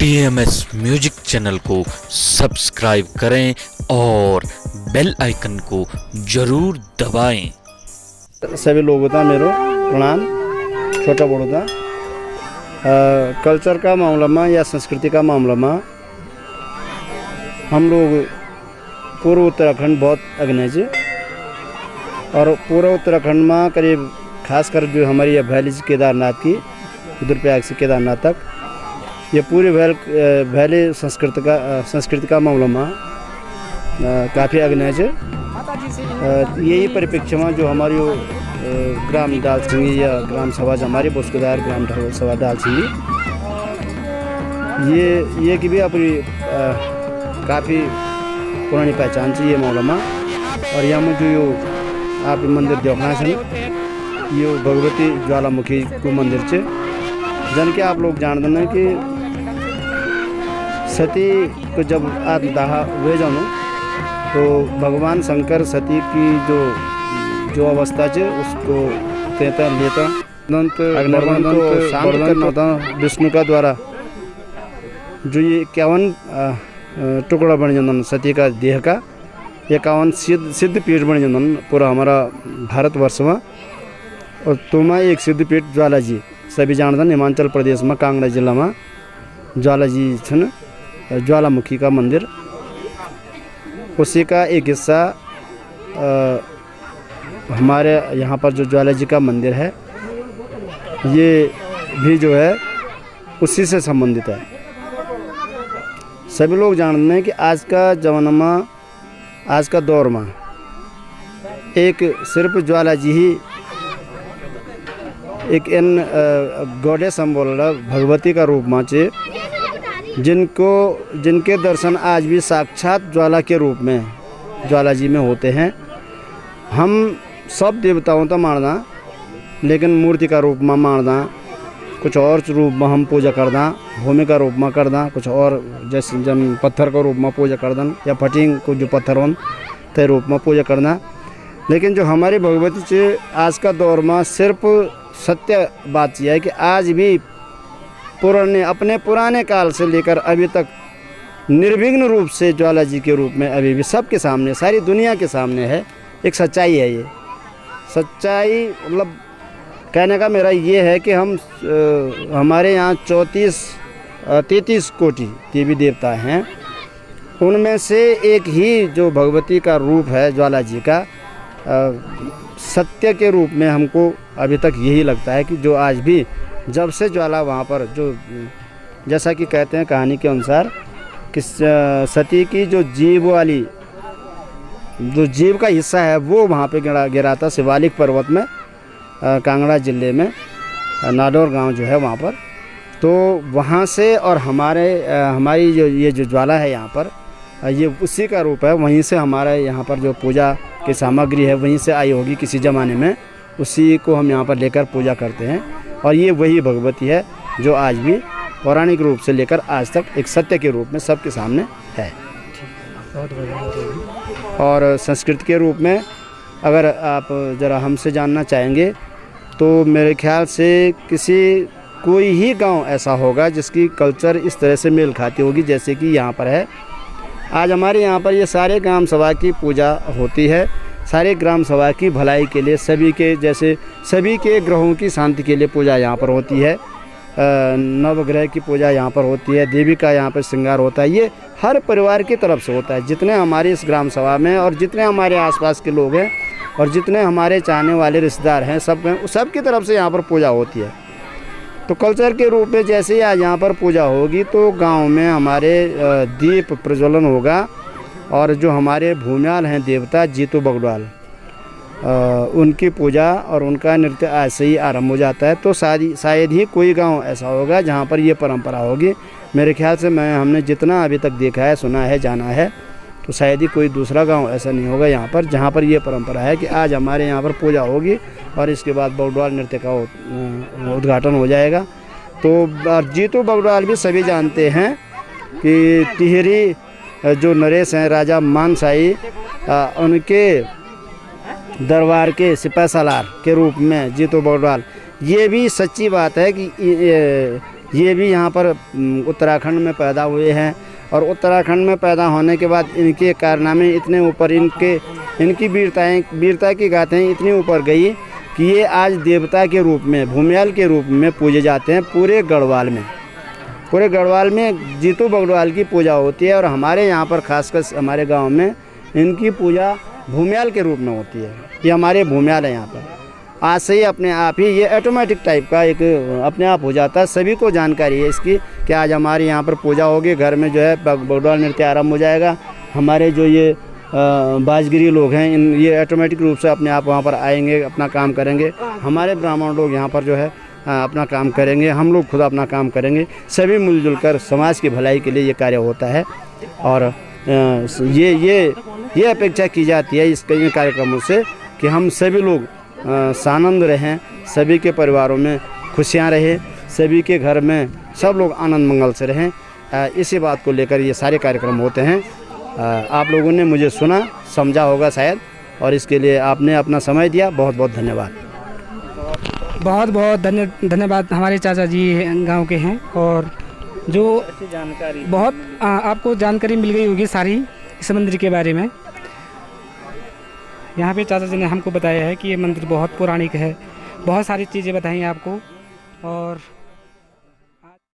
TMS music channel को subscribe करें और बेल आइकन को जरूर दबाएं। सभी लोगों का मेरो प्रणाम। छोटा बड़ौदा कल्चर का मामला में या संस्कृति का मामला में हम लोग पूर्व उत्तराखंड बहुत अग्ने जी, और पूर्व उत्तराखंड में करीब खासकर जो हमारी ये वैली केदारनाथ की रुद्रप्रयाग से केदारनाथ तक ये पूरी वैली संस्कृति का मामला में काफ़ी अग्ने है। यही परिप्रेक्ष्य में जो हमारी ग्राम डालसिंगी या ग्राम सभा हमारी बोस्कुदार ग्राम सभा डालसिंगी ये की भी अपनी काफ़ी पुरानी पहचान चाहिए मामला में। और यहाँ में जो आप मंदिर देखना है ये भगवती ज्वालामुखी को मंदिर से जन के आप लोग जान देना कि सती को जब आत्मदाह हुए जानो तो भगवान शंकर सती की जो अवस्था है उसको तेता लेता अग्निवर्धन को शांत करना होता विष्णु का द्वारा जो ये 51 टुकड़ा बन जाता सती का देह का 51 सिद्ध पीठ बन जाता पूरा हमारा भारतवर्ष में। और तुमा एक सिद्ध पीठ ज्वालाजी सभी जानते हिमाचल प्रदेश में कांगड़ा जिला में ज्वालाजी छन ज्वालामुखी का मंदिर, उसी का एक हिस्सा हमारे यहाँ पर जो ज्वालाजी का मंदिर है ये भी जो है उसी से संबंधित है। सभी लोग जानते हैं कि आज का ज़माना में आज का दौर में एक सिर्फ ज्वालाजी ही एक इन गॉडेस हम बोल रहा भगवती का रूप में चे जिनके दर्शन आज भी साक्षात ज्वाला के रूप में ज्वालाजी में होते हैं। हम सब देवताओं तो मानना लेकिन मूर्ति का रूप में मानना, कुछ और रूप में हम पूजा करना, भूमि का रूप में करना, कुछ और जैसे जन पत्थर का रूप में पूजा करना या फटिंग को जो पत्थर हों ते रूप में पूजा करना। लेकिन जो हमारी भगवती से आज का दौर में सिर्फ सत्य बात यह है कि आज भी अपने पुराने काल से लेकर अभी तक निर्विघ्न रूप से ज्वालाजी के रूप में अभी भी सबके सामने सारी दुनिया के सामने है। एक सच्चाई है, ये सच्चाई मतलब कहने का मेरा ये है कि हमारे यहाँ 33 कोटि देवी देवता हैं, उनमें से एक ही जो भगवती का रूप है ज्वालाजी का सत्य के रूप में हमको अभी तक यही लगता है कि जो आज भी जब से ज्वाला वहाँ पर जो जैसा कि कहते हैं कहानी के अनुसार कि सती की जो जीव का हिस्सा है वो वहाँ पे गिरा था शिवालिक पर्वत में कांगड़ा जिले में नाडौर गांव जो है वहाँ पर। तो वहाँ से और हमारी जो ज्वाला है यहाँ पर ये उसी का रूप है। वहीं से हमारे यहाँ पर जो पूजा की सामग्री है वहीं से आई होगी किसी ज़माने में, उसी को हम यहाँ पर लेकर पूजा करते हैं। और ये वही भगवती है जो आज भी पौराणिक रूप से लेकर आज तक एक सत्य के रूप में सबके सामने है। और संस्कृत के रूप में अगर आप ज़रा हमसे जानना चाहेंगे तो मेरे ख्याल से कोई ही गांव ऐसा होगा जिसकी कल्चर इस तरह से मेल खाती होगी जैसे कि यहाँ पर है। आज हमारे यहाँ पर ये सारे ग्राम सभा की पूजा होती है, सारे ग्राम सभा की भलाई के लिए सभी के ग्रहों की शांति के लिए पूजा यहाँ पर होती है। नवग्रह की पूजा यहाँ पर होती है, देवी का यहाँ पर श्रृंगार होता है। ये हर परिवार की तरफ से होता है, जितने हमारे इस ग्राम सभा में और जितने हमारे आसपास के लोग हैं और जितने हमारे चाहने वाले रिश्तेदार हैं सब की तरफ से यहाँ पर पूजा होती है। तो कल्चर के रूप में जैसे ही आज यहाँ पर पूजा होगी तो गांव में हमारे दीप प्रज्वलन होगा और जो हमारे भूमियाल हैं देवता जीतू बगड़वाल उनकी पूजा और उनका नृत्य आज से ही आरंभ हो जाता है। तो शायद ही कोई गांव ऐसा होगा जहां पर ये परंपरा होगी। मेरे ख्याल से हमने जितना अभी तक देखा है, सुना है, जाना है तो शायद ही कोई दूसरा गांव ऐसा नहीं होगा यहाँ पर जहाँ पर ये परंपरा है कि आज हमारे यहाँ पर पूजा होगी और इसके बाद बगड़वाल नृत्य का उद्घाटन हो जाएगा। तो जीतू बगड़वाल भी सभी जानते हैं कि टिहरी जो नरेश हैं राजा मानसाई उनके दरबार के सिपह सालार के रूप में जीतू बगड़वाल, ये भी सच्ची बात है ये भी यहाँ पर उत्तराखंड में पैदा हुए हैं। और उत्तराखंड में पैदा होने के बाद इनके कारनामे इतने ऊपर, इनकी वीरता की गाथाएँ इतनी ऊपर गई कि ये आज देवता के रूप में, भूमियाल के रूप में पूजे जाते हैं। पूरे गढ़वाल में जीतू बगड़वाल की पूजा होती है। और हमारे यहाँ पर खासकर हमारे गांव में इनकी पूजा भूमियाल के रूप में होती है। ये हमारे भूमियाल है यहाँ पर। आज से ही अपने आप ही ये ऑटोमेटिक टाइप का एक अपने आप हो जाता है। सभी को जानकारी है इसकी कि आज हमारे यहाँ पर पूजा होगी, घर में जो है बगड़वाल नृत्य आरंभ हो जाएगा। हमारे जो ये बाजगिरी लोग हैं, ये ऑटोमेटिक रूप से अपने आप वहाँ पर आएंगे, अपना काम करेंगे। हमारे ब्राह्मण लोग यहाँ पर जो है अपना काम करेंगे, हम लोग खुद अपना काम करेंगे। सभी मिलजुल कर समाज की भलाई के लिए ये कार्य होता है। और ये अपेक्षा की जाती है इस कई कार्यक्रमों से कि हम सभी लोग सानंद रहें, सभी के परिवारों में खुशियाँ रहें, सभी के घर में सब लोग आनंद मंगल से रहें। इसी बात को लेकर ये सारे कार्यक्रम होते हैं। आप लोगों ने मुझे सुना, समझा होगा शायद, और इसके लिए आपने अपना समय दिया। बहुत बहुत धन्यवाद। बहुत बहुत धन्यवाद। हमारे चाचा जी गांव के हैं और जो जानकारी बहुत आपको जानकारी मिल गई होगी सारी इस मंदिर के बारे में। यहाँ पे चाचा जी ने हमको बताया है कि ये मंदिर बहुत पौराणिक है, बहुत सारी चीज़ें बताई आपको। और